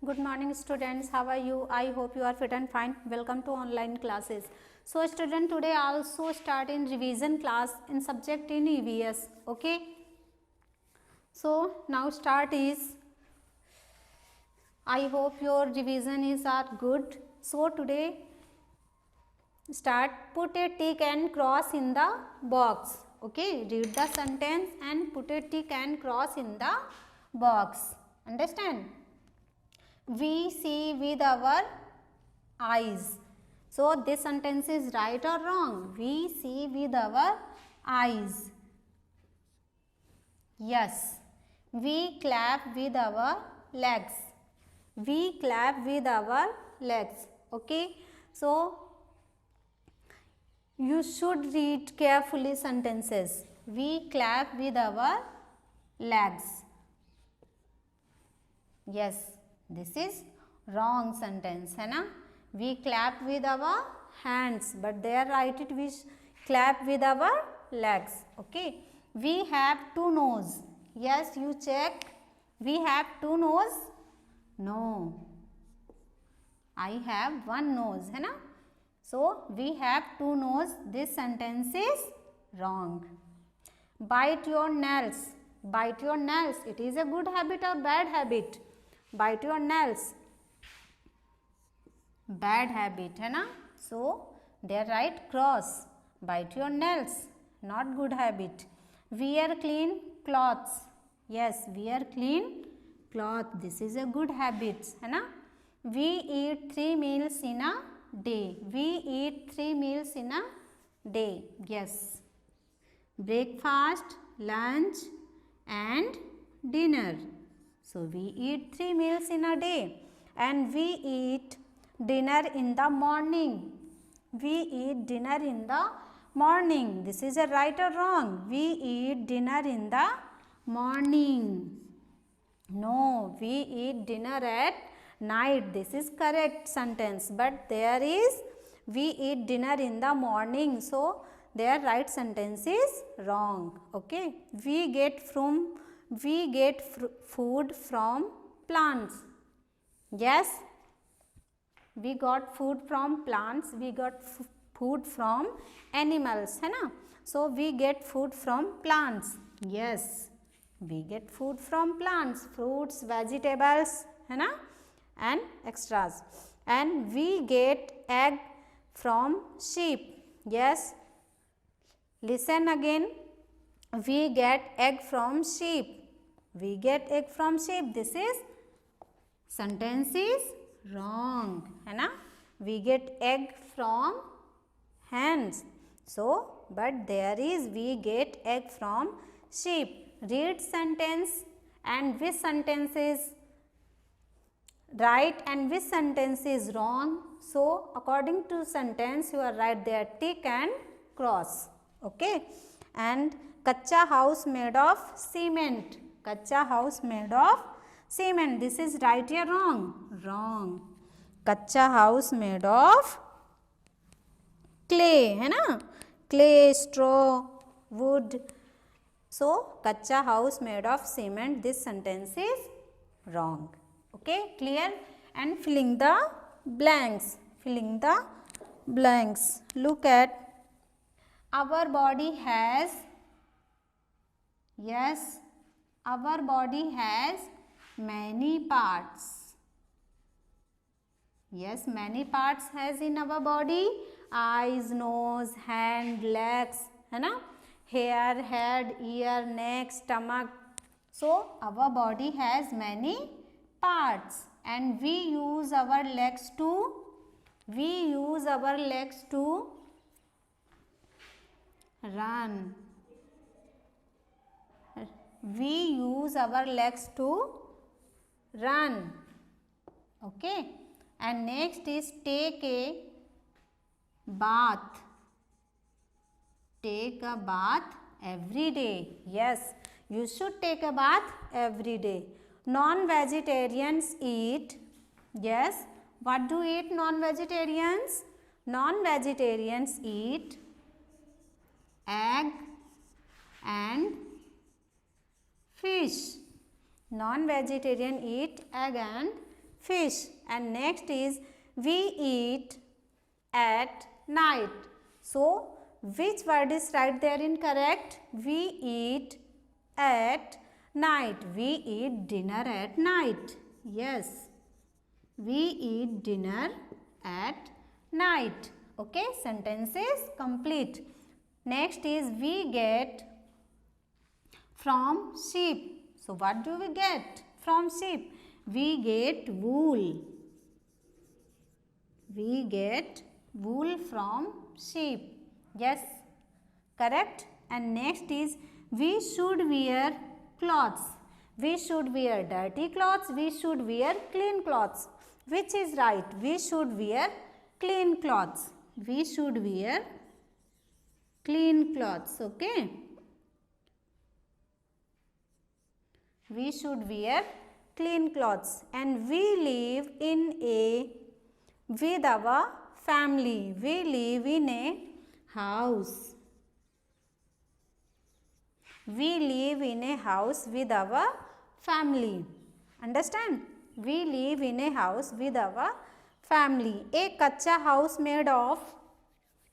Good morning students, how are you? I hope you are fit and fine. Welcome to online classes. So student, today also start in revision class in subject in EVS. Okay. So now start is, I hope your revision is are good. So today start, put a tick and cross in the box. Okay, read the sentence and put a tick and cross in the box. Understand? We see with our eyes. So this sentence is right or wrong? We see with our eyes. Yes. We clap with our legs. We clap with our legs. Okay. So you should read carefully sentences. We clap with our legs. Yes, this is wrong sentence, है ना? We clap with our hands, but there write it we clap with our legs. Okay. We have two nose. Yes, you check. We have two nose. No, I have one nose, है ना? So we have two nose. This sentence is wrong. Bite your nails. Bite your nails. It is a good habit or bad habit? Bite your nails. Bad habit, है ना? So there write cross. Bite your nails. Not good habit. Wear clean clothes. Yes, wear clean cloth. This is a good habit, है ना? We eat 3 meals in a day. We eat 3 meals in a day. Yes. Breakfast, lunch and dinner. So we eat 3 meals in a day and we eat dinner in the morning. We eat dinner in the morning. This is a right or wrong? We eat dinner in the morning. No, we eat dinner at night. This is correct sentence, but there is we eat dinner in the morning. So their right sentence is wrong. Okay. We get food from plants. Yes, we got food from plants. We got food from animals, है ना? So we get food from plants. Yes, we get food from plants, fruits, vegetables, है ना? And extras. And we get egg from sheep. Yes, listen again. We get egg from sheep. We get egg from sheep. This is sentence is wrong, है ना? We get egg from hens. So, but there is we get egg from sheep. Read sentence and which sentence is right and which sentence is wrong. So, according to sentence you are write there tick and cross. Okay. And kacha house made of cement. Kacha house made of cement. This is right or wrong? Wrong. Kacha house made of clay, है ना? Clay, straw, wood. So kacha house made of cement. This sentence is wrong. Okay, clear? And filling the blanks. Filling the blanks. Look at our body has. Yes, our body has many parts. Yes, many parts has in our body. Eyes, nose, hand, legs, है ना? Hair, head, ear, neck, stomach. So our body has many parts and we use our legs to run. We use our legs to run. Okay. And next is take a bath. Take a bath every day. Yes, you should take a bath every day. Non-vegetarians eat. Yes, what do eat non-vegetarians? Non-vegetarians eat egg and fish. Non-vegetarian eat egg and fish. And next is we eat at night. So which word is right there incorrect? We eat at night. We eat dinner at night. Yes, we eat dinner at night. Okay, sentence is complete. Next is we get from sheep. So what do we get from sheep? We get wool. We get wool from sheep. Yes, correct. And next is we should wear clothes. We should wear dirty clothes. We should wear clean clothes. Which is right? We should wear clean clothes. We should wear clean clothes. Okay. We should wear clean clothes. And we live in a with our family. We live in a house. We live in a house with our family. Understand? We live in a house with our family. A kacha house made of,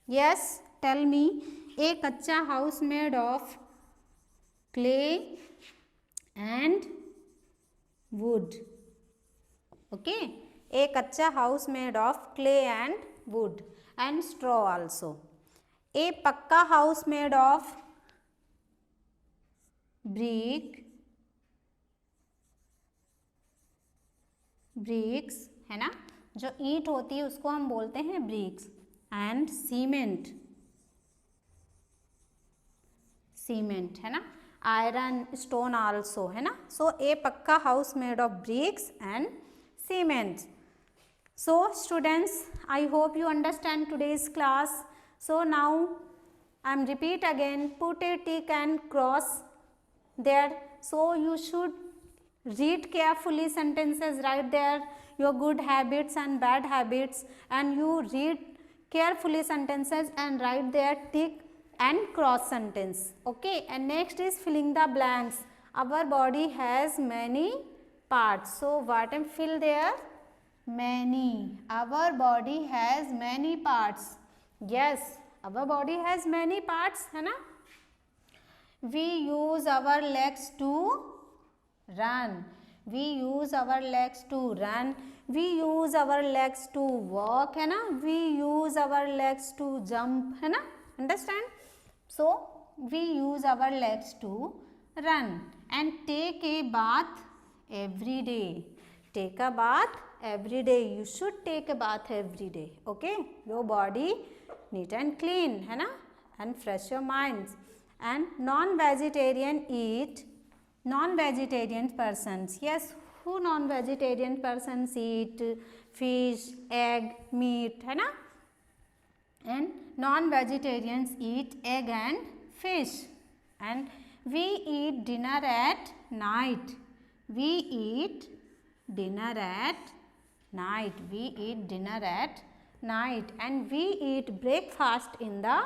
yes, tell me, a kacha house made of clay and wood. Okay, a kacha house made of clay and wood and straw also. A pakka house made of bricks है ना, जो ईंट होती है उसको हम बोलते हैं ब्रिक्स. एंड सीमेंट, सीमेंट है ना, आयरन स्टोन आल्सो है ना. सो ए पक्का house made of BRICS and cement. So students, I hope you understand today's class. So now I am repeat again, put a tick and cross there. So you should read carefully sentences right there, your good habits and bad habits, and you read carefully sentences and write there tick and cross sentence. Okay, and next is filling the blanks. Our body has many parts. So what am fill there? Many. Our body has many parts. Yes, our body has many parts, है ना. We use our legs to run. We use our legs to run. We use our legs to walk, है ना. We use our legs to jump, है ना. Understand? So we use our legs to run. And take a bath every day. Take a bath every day. You should take a bath every day. Okay, your body neat and clean, है ना, and fresh your minds. And non-vegetarian eat, non-vegetarian persons, yes, who non-vegetarian persons eat fish, egg, meat, है ना. And non-vegetarians eat egg and fish. And we eat dinner at night. We eat dinner at night. We eat dinner at night. And we eat breakfast in the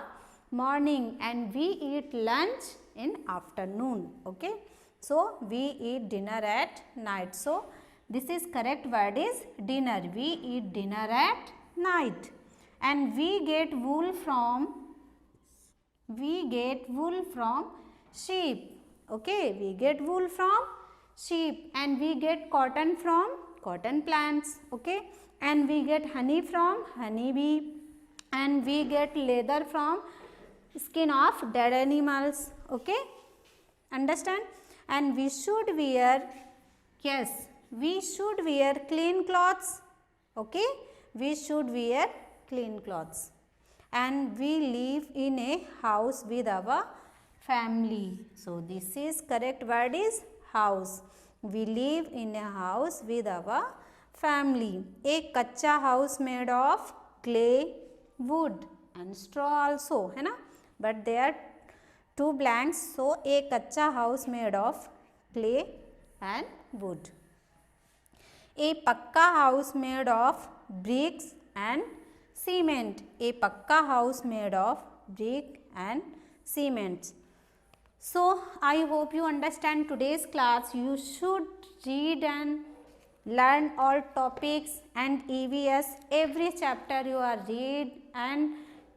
morning, and we eat lunch in afternoon. Okay, so we eat dinner at night. So this is correct word is dinner. We eat dinner at night. And we get wool from sheep. Okay, we get wool from sheep. And we get cotton from cotton plants. Okay, and we get honey from honey bee. And we get leather from skin of dead animals. Okay, understand? And we should wear, yes, we should wear clean clothes. Okay, we should wear clean clothes. And we live in a house with our family. So this is correct word is house. We live in a house with our family. A kacha house made of clay, wood and straw also, है ना. But there are two blanks. So a kacha house made of clay and wood. A pakka house made of bricks and cement. A pakka house made of brick and cement. So I hope you understand today's class. You should read and learn all topics and EVS. Every chapter you are read and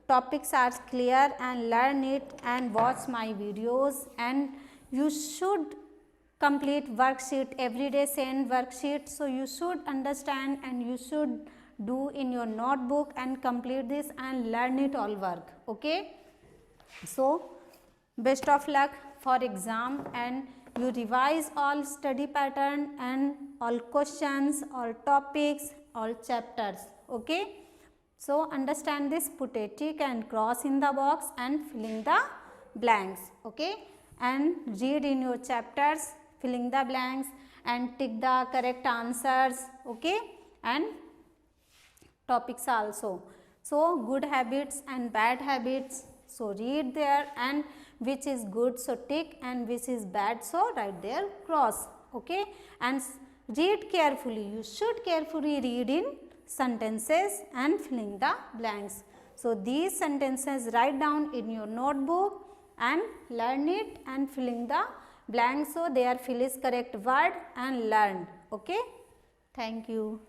topics are clear, and learn it and watch my videos, and you should complete worksheet every day, send worksheet. So you should understand and you should do in your notebook and complete this and learn it all work. Okay, so best of luck for exam, and you revise all study pattern and all questions, all topics, all chapters. Okay, so understand this, put a tick and cross in the box and filling the blanks. Okay, and read in your chapters, filling the blanks and tick the correct answers. Okay, and topics also. So good habits and bad habits, so read there, and which is good so tick, and which is bad so write there cross. Okay, and read carefully, you should carefully read in sentences and filling the blanks. So these sentences write down in your notebook and learn it and filling the blanks, so there fill is correct word and learned. Okay, thank you.